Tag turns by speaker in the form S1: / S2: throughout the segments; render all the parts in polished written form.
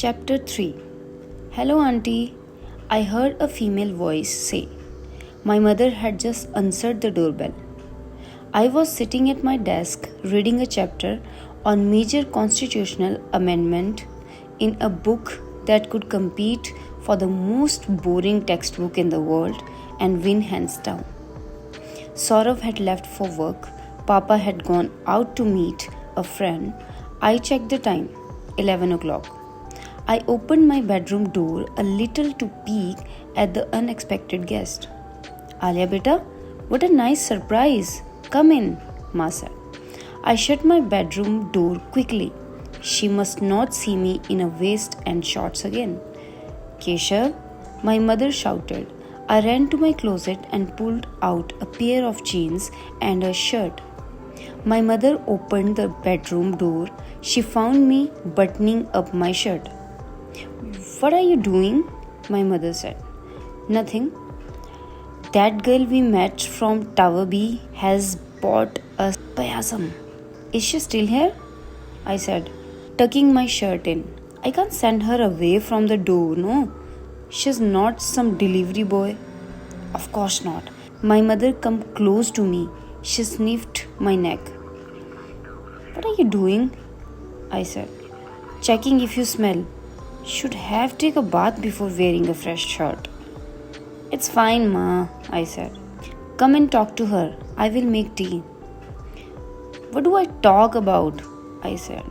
S1: Chapter 3. Hello, Auntie. I heard a female voice say. My mother had just answered the doorbell. I was sitting at my desk reading a chapter on major constitutional amendment in a book that could compete for the most boring textbook in the world and win hands down. Saurav had left for work. Papa had gone out to meet a friend. I checked the time, 11 o'clock. I opened my bedroom door a little to peek at the unexpected guest. Alia beta, what a nice surprise. Come in, Ma said. I shut my bedroom door quickly. She must not see me in a waist and shorts again. Keshav, my mother shouted. I ran to my closet and pulled out a pair of jeans and a shirt. My mother opened the bedroom door. She found me buttoning up my shirt. What are you doing? My mother said. Nothing. That girl we met from Tower B has bought a payasam. Is she still here? I said, tucking my shirt in. I can't send her away from the door, no. She's not some delivery boy. Of course not. My mother come close to me. She sniffed my neck. What are you doing? I said. Checking if you smell. Should have take a bath before wearing a fresh shirt. It's fine, Ma, I said. Come and talk to her. I will make tea. What do I talk about? I said.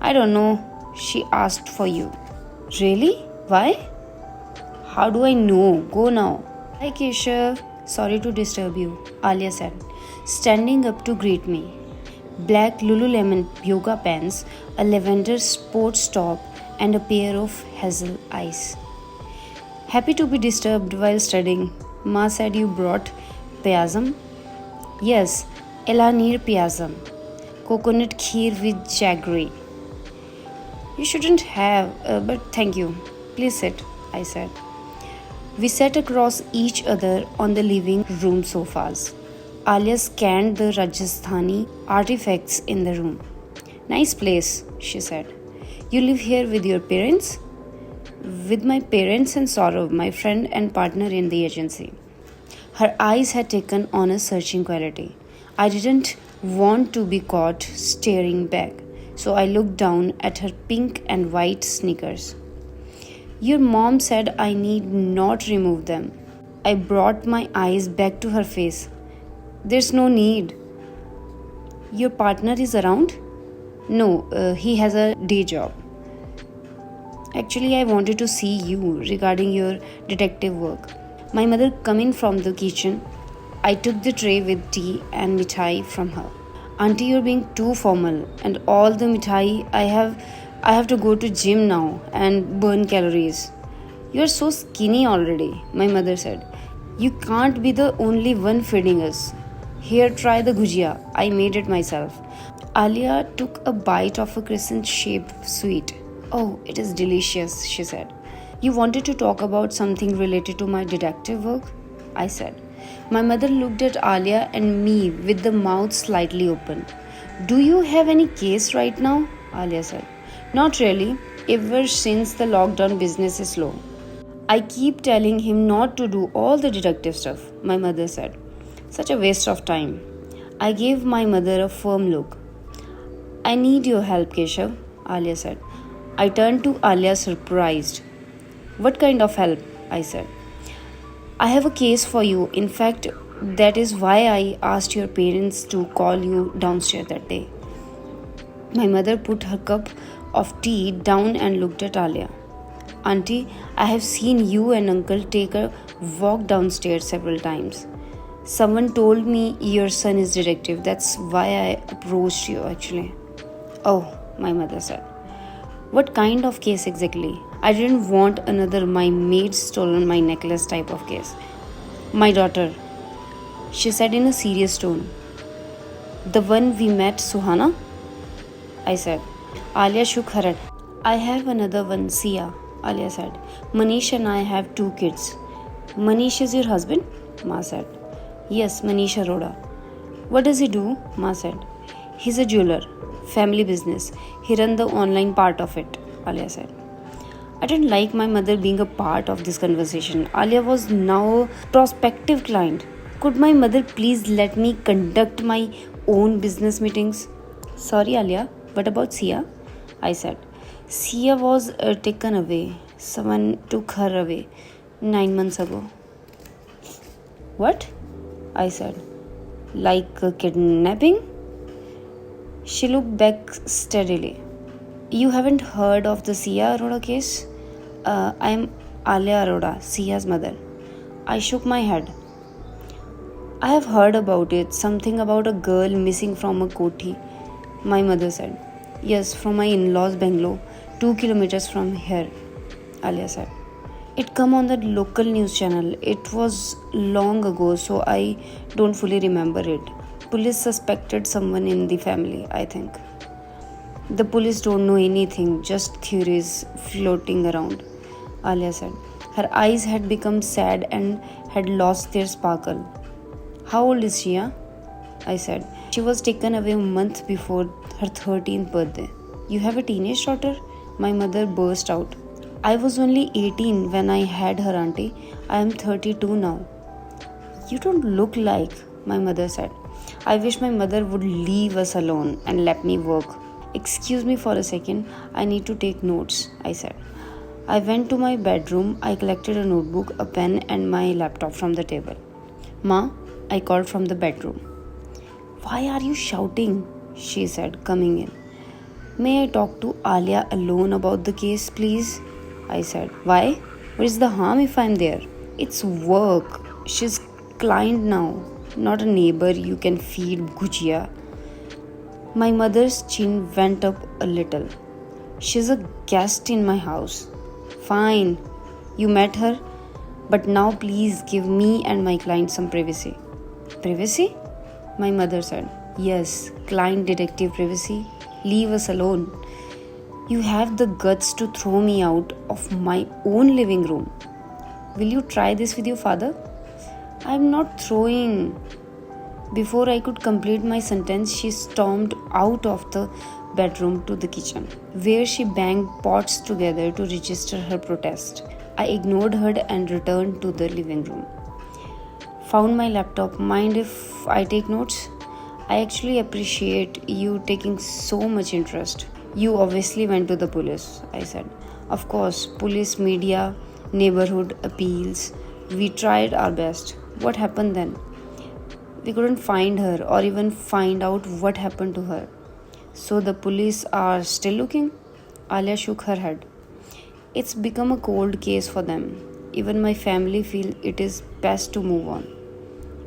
S1: I don't know. She asked for you. Really? Why? How do I know? Go now. Hi, Keshav. Sorry to disturb you, Alia said, standing up to greet me. Black Lululemon yoga pants, a lavender sports top, and a pair of hazel eyes. Happy to be disturbed while studying. Ma said you brought payasam? Yes, Elanir payasam. Coconut kheer with jaggery. You shouldn't have, but thank you. Please sit, I said. We sat across each other on the living room sofas. Alia scanned the Rajasthani artifacts in the room. Nice place, she said. You live here with your parents? With my parents and Saurav, my friend and partner in the agency. Her eyes had taken on a searching quality. I didn't want to be caught staring back, so I looked down at her pink and white sneakers. Your mom said I need not remove them. I brought my eyes back to her face. There's no need. Your partner is around? No, he has a day job. Actually, I wanted to see you regarding your detective work. My mother came in from the kitchen. I took the tray with tea and mithai from her. Auntie, you're being too formal, and all the mithai I have to go to gym now and burn calories. You're so skinny already, my mother said. You can't be the only one feeding us. Here, try the gujia. I made it myself. Alia took a bite of a crescent-shaped sweet. Oh, it is delicious, she said. You wanted to talk about something related to my detective work? I said. My mother looked at Alia and me with the mouth slightly open. Do you have any case right now? Alia said. Not really, ever since the lockdown business is slow. I keep telling him not to do all the detective stuff, my mother said. Such a waste of time. I gave my mother a firm look. I need your help, Keshav, Alia said. I turned to Alia surprised. What kind of help? I said. I have a case for you. In fact, that is why I asked your parents to call you downstairs that day. My mother put her cup of tea down and looked at Alia. Auntie, I have seen you and uncle take a walk downstairs several times. Someone told me your son is detective. That's why I approached you actually. Oh, my mother said. What kind of case exactly? I didn't want another my maid stolen my necklace type of case. My daughter, she said in a serious tone. The one we met, Suhana? I said. Alia shook her head. I have another one, Sia, Alia said. Manish and I have 2 kids. Manish is your husband? Ma said. Yes, Manish Arora. What does he do? Ma said. He's a jeweler. Family business. He ran the online part of it, Alia said. I didn't like my mother being a part of this conversation. Alia was now a prospective client. Could my mother please let me conduct my own business meetings? Sorry, Alia, what about Sia? I said. Sia was taken away. Someone took her away 9 months ago. What? I said. Like kidnapping? She looked back steadily. You haven't heard of the Sia Arora case? I am Alia Arora, Sia's mother. I shook my head. I have heard about it, something about a girl missing from a koti, my mother said. Yes, from my in-laws Bangalore, 2 kilometers from here, Alia said. It come on the local news channel. It was long ago, so I don't fully remember it. Police suspected someone in the family, I think. The police don't know anything, just theories floating around, Alia said. Her eyes had become sad and had lost their sparkle. How old is she? I said. She was taken away a month before her 13th birthday. You have a teenage daughter? My mother burst out. I was only 18 when I had her, auntie. I am 32 now. You don't look like, my mother said. I wish my mother would leave us alone and let me work. Excuse me for a second, I need to take notes, I said. I went to my bedroom. I collected a notebook, a pen, and my laptop from the table. Ma, I called from the bedroom. Why are you shouting? She said, coming in. May I talk to Alia alone about the case, please? I said. Why? What is the harm if I'm there? It's work. She's client now, not a neighbor you can feed gujia. My mother's chin went up a little. She's a guest in my house. Fine, you met her, but now please give me and my client some privacy. Privacy? My mother said. Yes, client detective privacy. Leave us alone. You have the guts to throw me out of my own living room. Will you try this with your father? I'm not throwing. Before I could complete my sentence, she stormed out of the bedroom to the kitchen, where she banged pots together to register her protest. I ignored her and returned to the living room. Found my laptop. Mind if I take notes? I actually appreciate you taking so much interest. You obviously went to the police, I said. Of course, police, media, neighborhood appeals. We tried our best. What happened then? We couldn't find her or even find out what happened to her. So the police are still looking? Alia shook her head. It's become a cold case for them. Even my family feel it is best to move on.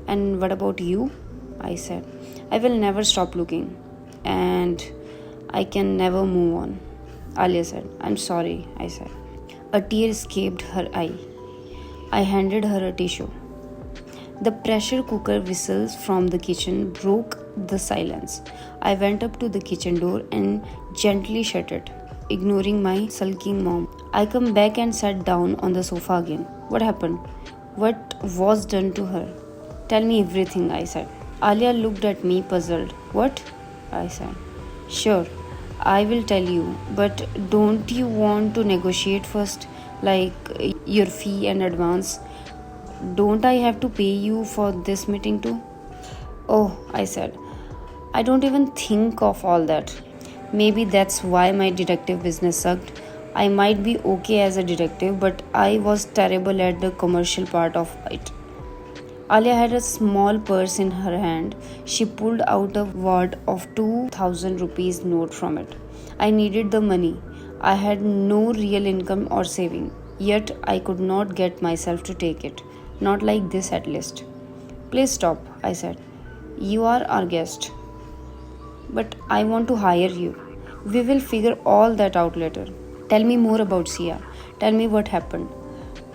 S1: And what about you? I said. I will never stop looking. And I can never move on. Alia said. I'm sorry, I said. A tear escaped her eye. I handed her a tissue. The pressure cooker whistles from the kitchen broke the silence. I went up to the kitchen door and gently shut it, ignoring my sulking mom. I come back and sat down on the sofa again. What happened? What was done to her? Tell me everything, I said. Alia looked at me puzzled. What? I said. Sure, I will tell you, but don't you want to negotiate first, like your fee and advance? Don't I have to pay you for this meeting too? Oh, I said. I don't even think of all that. Maybe that's why my detective business sucked. I might be okay as a detective, but I was terrible at the commercial part of it. Alia had a small purse in her hand. She pulled out a wad of 2,000 rupees note from it. I needed the money. I had no real income or saving. Yet I could not get myself to take it. Not like this at least. Please stop, I said. You are our guest. But I want to hire you. We will figure all that out later. Tell me more about Sia. Tell me what happened.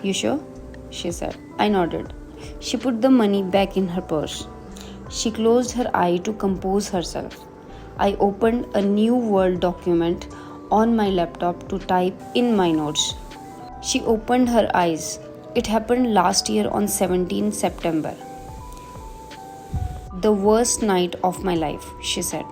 S1: You sure? She said. I nodded. She put the money back in her purse. She closed her eye to compose herself. I opened a new Word document on my laptop to type in my notes. She opened her eyes. It happened last year on 17 September. The worst night of my life, she said.